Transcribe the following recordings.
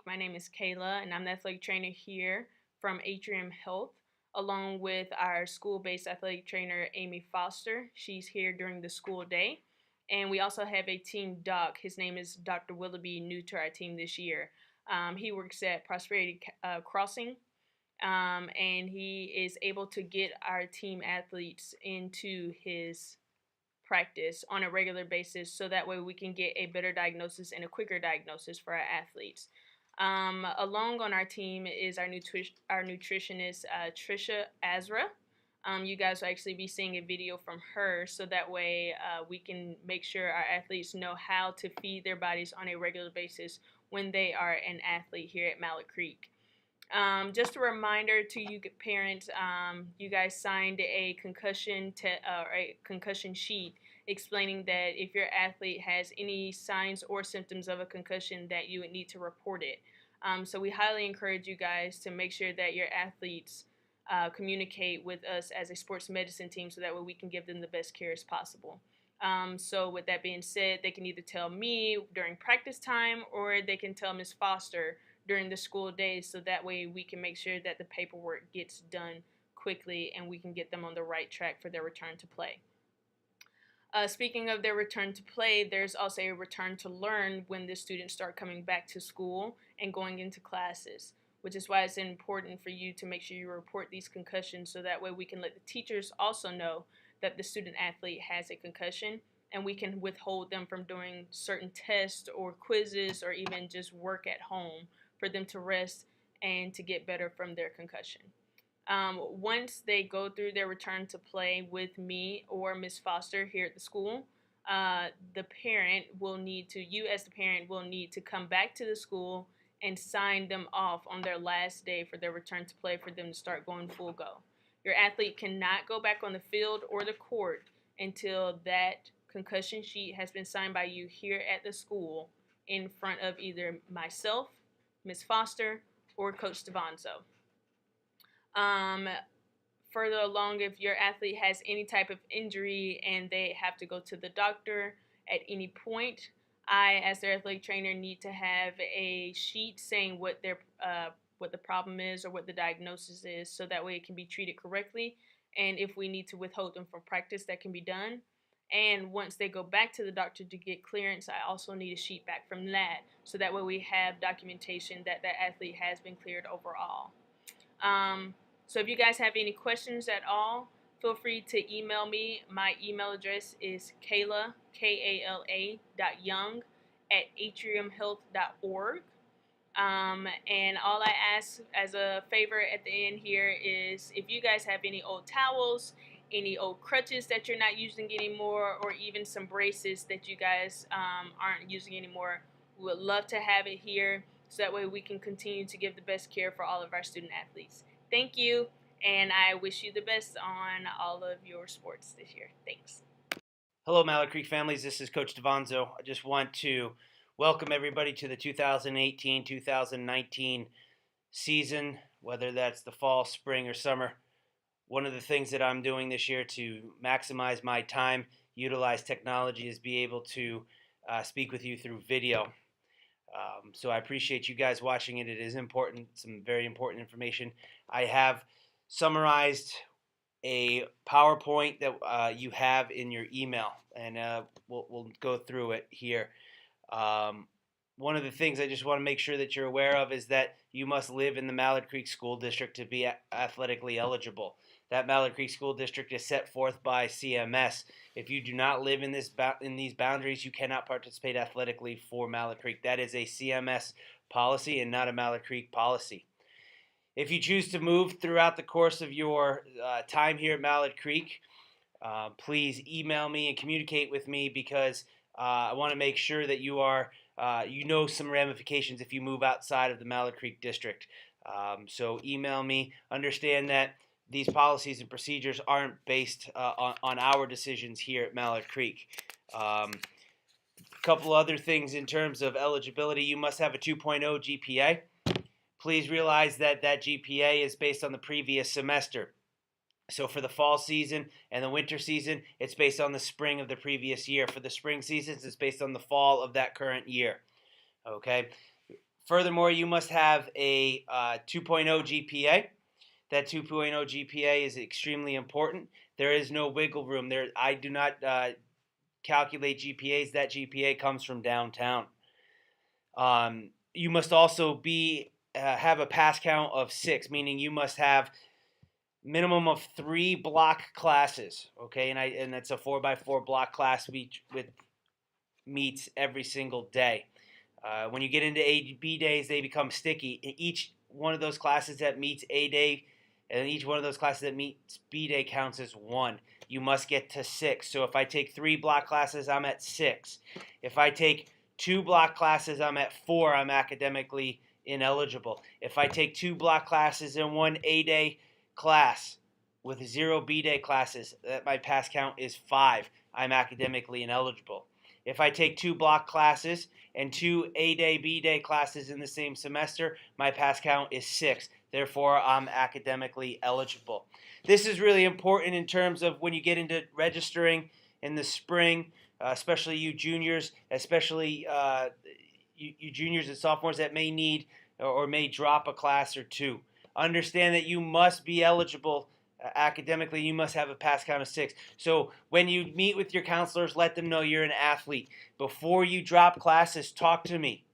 My name is Kayla, and I'm the athletic trainer here from Atrium Health, along with our school-based athletic trainer, Amy Foster. She's here during the school day. And we also have a team doc. His name is Dr. Willoughby, new to our team this year. He works at Prosperity Crossing, and he is able to get our team athletes into his practice on a regular basis so that way we can get a better diagnosis and a quicker diagnosis for our athletes. Along on our team is our nutritionist, Trisha Azra. You guys will actually be seeing a video from her so that way we can make sure our athletes know how to feed their bodies on a regular basis when they are an athlete here at Mallard Creek. Just a reminder to you parents, you guys signed a concussion sheet explaining that if your athlete has any signs or symptoms of a concussion that you would need to report it. So we highly encourage you guys to make sure that your athletes communicate with us as a sports medicine team so that way we can give them the best care as possible. So with that being said, they can either tell me during practice time or they can tell Ms. Foster during the school days so that way we can make sure that the paperwork gets done quickly and we can get them on the right track for their return to play. Speaking of their return to play, there's also a return to learn when the students start coming back to school and going into classes, which is why it's important for you to make sure you report these concussions so that way we can let the teachers also know that the student athlete has a concussion and we can withhold them from doing certain tests or quizzes or even just work at home for them to rest and to get better from their concussion. Once they go through their return to play with me or Miss Foster here at the school, the parent will need to, you as the parent will need to come back to the school and sign them off on their last day for their return to play for them to start going full go. Your athlete cannot go back on the field or the court until that concussion sheet has been signed by you here at the school in front of either myself, Miss Foster, or Coach Davanzo. Further along, if your athlete has any type of injury and they have to go to the doctor at any point, I, as their athletic trainer, need to have a sheet saying what the problem is or what the diagnosis is, so that way it can be treated correctly. And if we need to withhold them from practice, that can be done. And once they go back to the doctor to get clearance, I also need a sheet back from that, so that way we have documentation that that athlete has been cleared overall. So if you guys have any questions at all, feel free to email me. My email address is Kayla, KALA.young@atriumhealth.org. And all I ask as a favor at the end here is if you guys have any old towels, any old crutches that you're not using anymore, or even some braces that you guys aren't using anymore, we would love to have it here so that way we can continue to give the best care for all of our student athletes. Thank you, and I wish you the best on all of your sports this year. Thanks. Hello, Mallard Creek families. This is Coach Davanzo. I just want to welcome everybody to the 2018-2019 season, whether that's the fall, spring, or summer. One of the things that I'm doing this year to maximize my time, utilize technology, is be able to speak with you through video. So I appreciate you guys watching it. It is important, some very important information. I have summarized a PowerPoint that you have in your email, and we'll go through it here. One of the things I just want to make sure that you're aware of is that you must live in the Mallard Creek School District to be athletically eligible. That Mallard Creek School District is set forth by CMS. If you do not live in these boundaries, you cannot participate athletically for Mallard Creek. That is a CMS policy and not a Mallard Creek policy. If you choose to move throughout the course of your time here at Mallard Creek, please email me and communicate with me, because I want to make sure that you know some ramifications if you move outside of the Mallard Creek district. So email me. Understand that these policies and procedures aren't based on our decisions here at Mallard Creek. A couple other things in terms of eligibility: you must have a 2.0 GPA. Please realize that that GPA is based on the previous semester. So for the fall season and the winter season, it's based on the spring of the previous year. For the spring seasons, it's based on the fall of that current year. Okay. Furthermore, you must have a 2.0 GPA. That 2.0 GPA is extremely important. There is no wiggle room there. I do not calculate GPAs. That GPA comes from downtown. You must also have a pass count of 6, meaning you must have minimum of 3 block classes. Okay, and that's a 4x4 block class with meets every single day. When you get into A, B days, they become sticky. Each one of those classes that meets A day and each one of those classes that meets B day counts as 1. You must get to 6. So if I take 3 block classes, I'm at 6. If I take 2 block classes, I'm at 4. I'm academically ineligible. If I take 2 block classes and 1 A day class with 0 B day classes, my pass count is 5. I'm academically ineligible. If I take 2 block classes and 2 A day, B day classes in the same semester, my pass count is 6. Therefore, I'm academically eligible. This is really important in terms of when you get into registering in the spring, especially you juniors, especially you juniors and sophomores that may need or may drop a class or 2. Understand that you must be eligible academically. You must have a pass count of 6. So when you meet with your counselors, let them know you're an athlete. Before you drop classes, talk to me.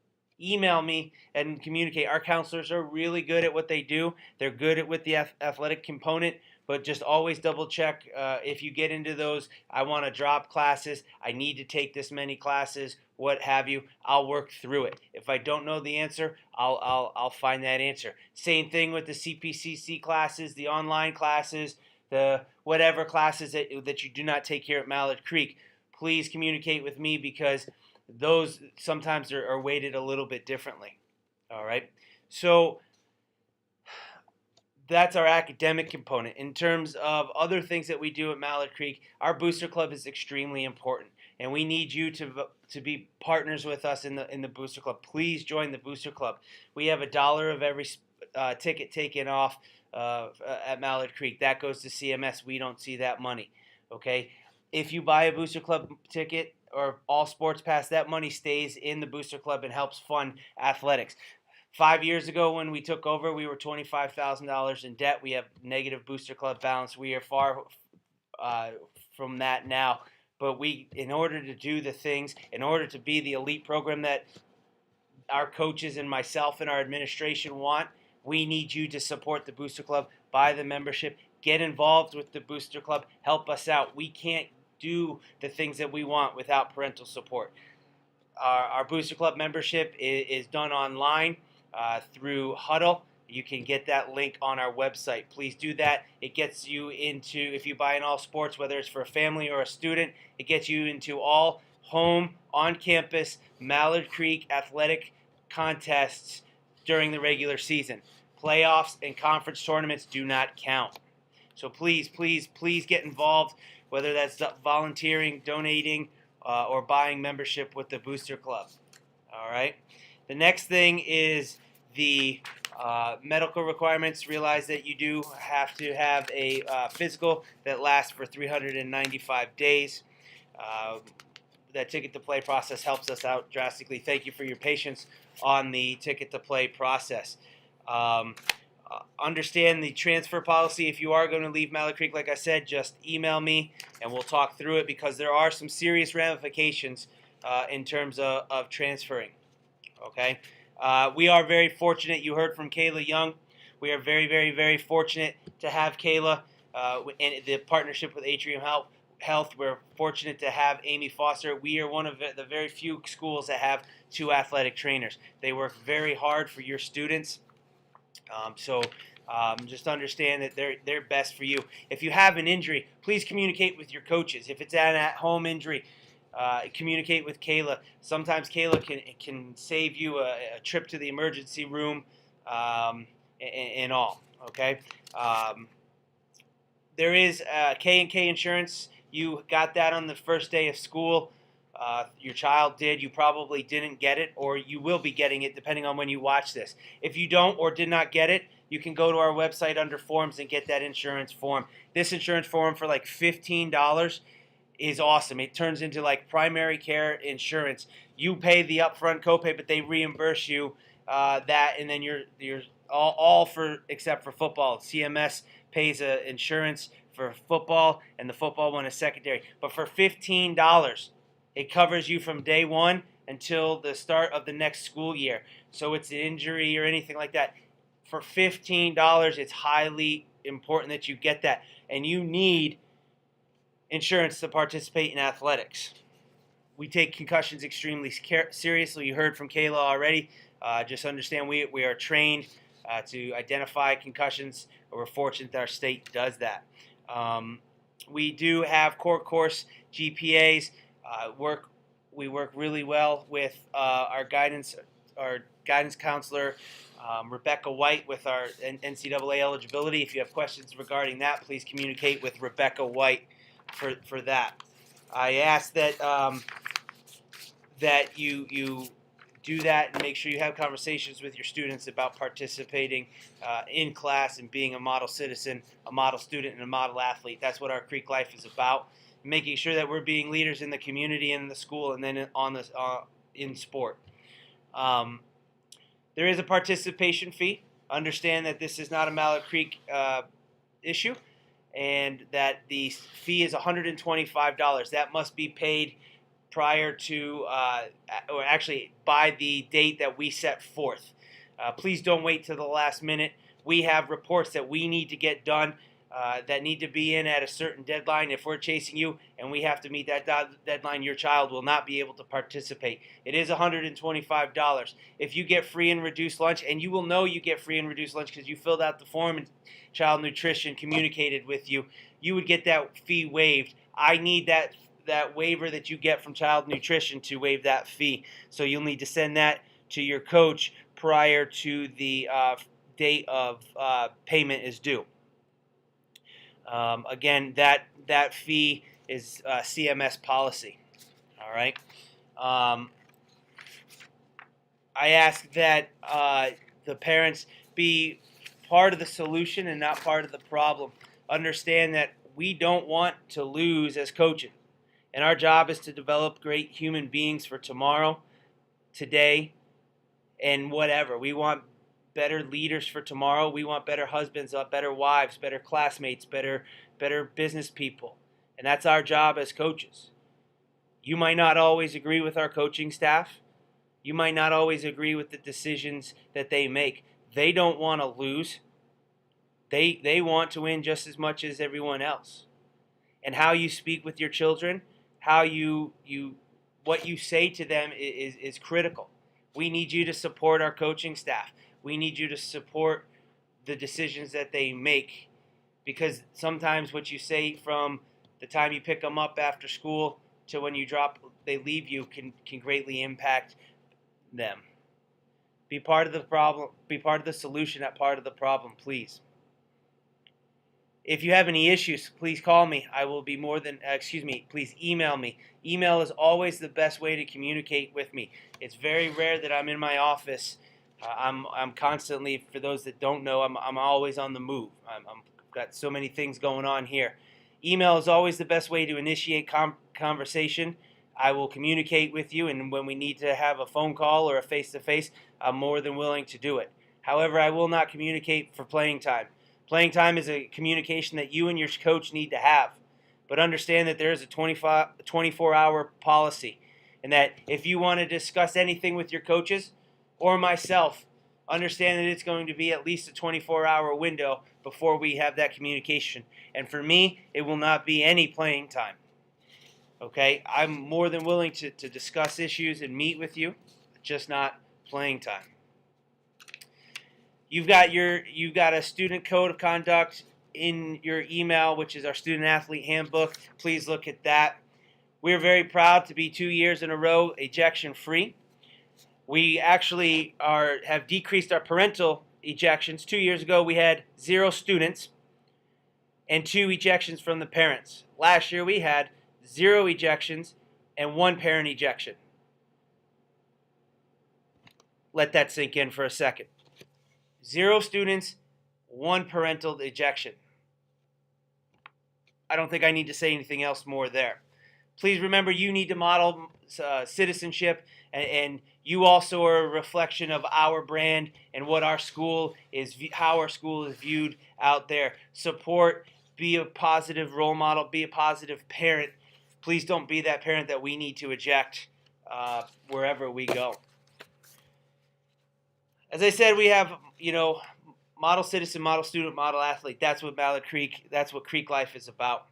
Email me and communicate. Our counselors are really good at what they do. They're good with the athletic component, but just always double check if you get into those. I want to drop classes. I need to take this many classes. What have you? I'll work through it. If I don't know the answer, I'll find that answer. Same thing with the CPCC classes, the online classes, the whatever classes that you do not take here at Mallard Creek. Please communicate with me because those sometimes are weighted a little bit differently. All right. So that's our academic component. In terms of other things that we do at Mallard Creek, our booster club is extremely important, and we need you to be partners with us in the booster club. Please join the booster club. We have $1 of every ticket taken off at Mallard Creek. That goes to CMS. We don't see that money. Okay. If you buy a booster club ticket or all sports pass, that money stays in the booster club and helps fund athletics. 5 years ago when we took over, we were $25,000 in debt. We have negative booster club balance. We are far from that now. But in order to do the things, in order to be the elite program that our coaches and myself and our administration want, we need you to support the booster club, buy the membership, get involved with the booster club, help us out. We can't do the things that we want without parental support. Our booster club membership is done online through Huddle. You can get that link on our website. Please do that. It gets you into, if you buy in all sports, whether it's for a family or a student, it gets you into all home, on-campus, Mallard Creek athletic contests during the regular season. Playoffs and conference tournaments do not count. So please, please, please get involved, whether that's volunteering, donating, or buying membership with the Booster Club. All right. The next thing is the medical requirements. Realize that you do have to have a physical that lasts for 395 days. That ticket to play process helps us out drastically. Thank you for your patience on the ticket to play process. Understand the transfer policy. If you are going to leave Mallard Creek, like I said, just email me and we'll talk through it because there are some serious ramifications in terms of transferring. Okay, we are very fortunate. You heard from Kayla Young. We are very, very, very fortunate to have Kayla and the partnership with Atrium Health. We're fortunate to have Amy Foster. We are one of the very few schools that have 2 athletic trainers. They work very hard for your students. So just understand that they're best for you. If you have an injury, please communicate with your coaches. If it's an at-home injury, communicate with Kayla. Sometimes Kayla can save you a trip to the emergency room and all. Okay. There is K&K insurance. You got that on the first day of school. Your child did. You probably didn't get it, or you will be getting it depending on when you watch this. If you don't or did not get it, you can go to our website under forms and get that insurance form. This insurance form for like $15 is awesome. It turns into like primary care insurance. You pay the upfront copay, but they reimburse you that, and then you're all for except for football. CMS pays insurance for football, and the football one is secondary. But for $15, it covers you from day one until the start of the next school year. So it's an injury or anything like that. For $15, it's highly important that you get that, and you need insurance to participate in athletics. We take concussions extremely seriously. You heard from Kayla already. Just understand we are trained to identify concussions. We're fortunate that our state does that. We do have core course GPAs. We work really well with our guidance counselor, Rebecca White, with our NCAA eligibility. If you have questions regarding that, please communicate with Rebecca White for that. I ask that that you do that and make sure you have conversations with your students about participating in class and being a model citizen, a model student, and a model athlete. That's what our Creek Life is about. Making sure that we're being leaders in the community and in the school, and then in sport. There is a participation fee. Understand that this is not a Mallard Creek issue, and that the fee is $125. That must be paid prior to, or actually by the date that we set forth. Please don't wait till the last minute. We have reports that we need to get done that need to be in at a certain deadline. If we're chasing you and we have to meet that deadline, your child will not be able to participate. It is $125. If you get free and reduced lunch, and you will know you get free and reduced lunch because you filled out the form and child nutrition communicated with you, you would get that fee waived. I need that waiver that you get from child nutrition to waive that fee. So you'll need to send that to your coach prior to the date of payment is due. Again, that fee is CMS policy. All right. I ask that the parents be part of the solution and not part of the problem. Understand that we don't want to lose as coaches. And our job is to develop great human beings for tomorrow, today, and whatever. We want better leaders for tomorrow. We want better husbands, better wives, better classmates, better business people. And that's our job as coaches. You might not always agree with our coaching staff. You might not always agree with the decisions that they make. They don't want to lose. They want to win just as much as everyone else. And how you speak with your children, how what you say to them is critical. We need you to support our coaching staff. We need you to support the decisions that they make, because sometimes what you say from the time you pick them up after school to when they leave you can greatly impact them. Be part of the problem. Be part of the solution, not part of the problem, please. If you have any issues, please call me. I will be please email me. Email is always the best way to communicate with me. It's very rare that I'm in my office. I'm constantly, for those that don't know, I'm always on the move. I've got so many things going on here. Email is always the best way to initiate conversation. I will communicate with you, and when we need to have a phone call or a face-to-face, I'm more than willing to do it. However, I will not communicate for playing time. Playing time is a communication that you and your coach need to have. But understand that there is a 24-hour policy, and that if you want to discuss anything with your coaches or myself, understand that it's going to be at least a 24-hour window before we have that communication. And for me, it will not be any playing time. Okay? I'm more than willing to discuss issues and meet with you, just not playing time. You've got a student code of conduct in your email, which is our student athlete handbook. Please look at that. We're very proud to be 2 years in a row ejection free. We actually have decreased our parental ejections. 2 years ago, we had 0 students and 2 ejections from the parents. Last year, we had 0 ejections and 1 parent ejection. Let that sink in for a second. 0 students, 1 parental ejection. I don't think I need to say anything else more there. Please remember, you need to model citizenship, and you also are a reflection of our brand and what our school is, how our school is viewed out there. Support, be a positive role model, be a positive parent. Please don't be that parent that we need to eject wherever we go. As I said, we have, model citizen, model student, model athlete. That's what Mallard Creek, that's what Creek Life is about.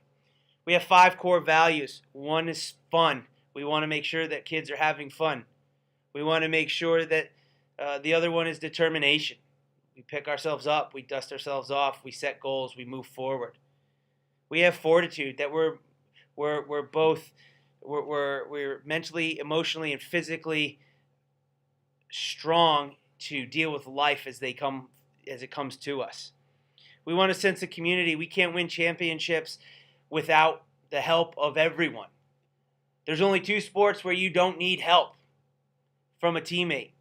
We have 5 core values. One is fun. We want to make sure that kids are having fun. We want to make sure that the other one is determination. We pick ourselves up, we dust ourselves off, we set goals, we move forward. We have fortitude, that we're mentally, emotionally, and physically strong to deal with life as it comes to us. We want a sense of community. We can't win championships without the help of everyone. There's only 2 sports where you don't need help from a teammate,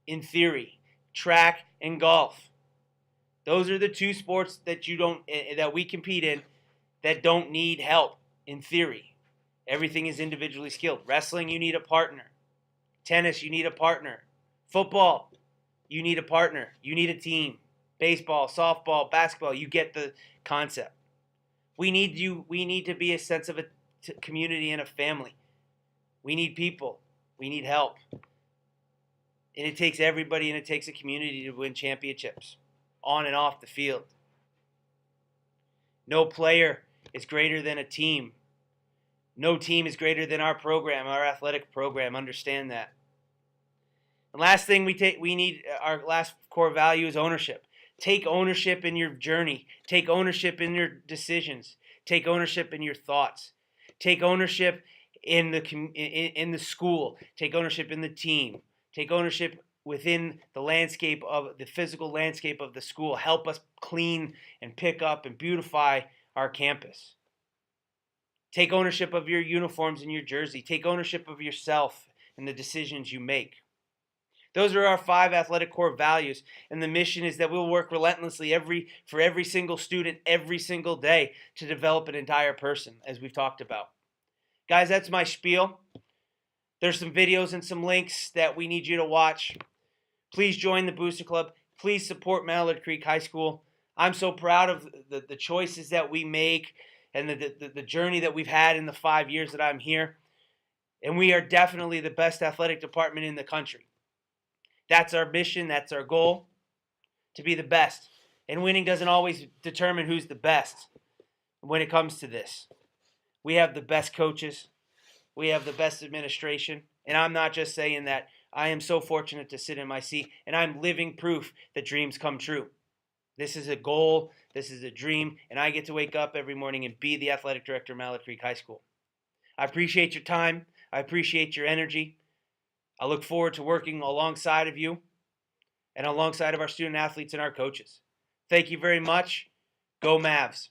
in theory: track and golf. Those are the 2 sports that we compete in that don't need help, in theory. Everything is individually skilled. Wrestling, you need a partner. Tennis, you need a partner. Football, you need a partner. You need a team. Baseball, softball, basketball, you get the concept. We need to be a sense of a community and a family. We need people. We need help. And it takes everybody, and it takes a community to win championships on and off the field. No player is greater than a team. No team is greater than our program, our athletic program. Understand that. And last thing our last core value is ownership. Take ownership in your journey. Take ownership in your decisions. Take ownership in your thoughts. Take ownership in the school. Take ownership in the team. Take ownership within the physical landscape of the school. Help us clean and pick up and beautify our campus. Take ownership of your uniforms and your jersey. Take ownership of yourself and the decisions you make. Those are our 5 athletic core values, and the mission is that we'll work relentlessly for every single student every single day to develop an entire person, as we've talked about. Guys, that's my spiel. There's some videos and some links that we need you to watch. Please join the Booster Club. Please support Mallard Creek High School. I'm so proud of the choices that we make and the journey that we've had in the 5 years that I'm here. And we are definitely the best athletic department in the country. That's our mission. That's our goal, to be the best. And winning doesn't always determine who's the best when it comes to this. We have the best coaches. We have the best administration. And I'm not just saying that. I am so fortunate to sit in my seat, and I'm living proof that dreams come true. This is a goal. This is a dream. And I get to wake up every morning and be the athletic director of Mallard Creek High School. I appreciate your time. I appreciate your energy. I look forward to working alongside of you and alongside of our student athletes and our coaches. Thank you very much. Go Mavs.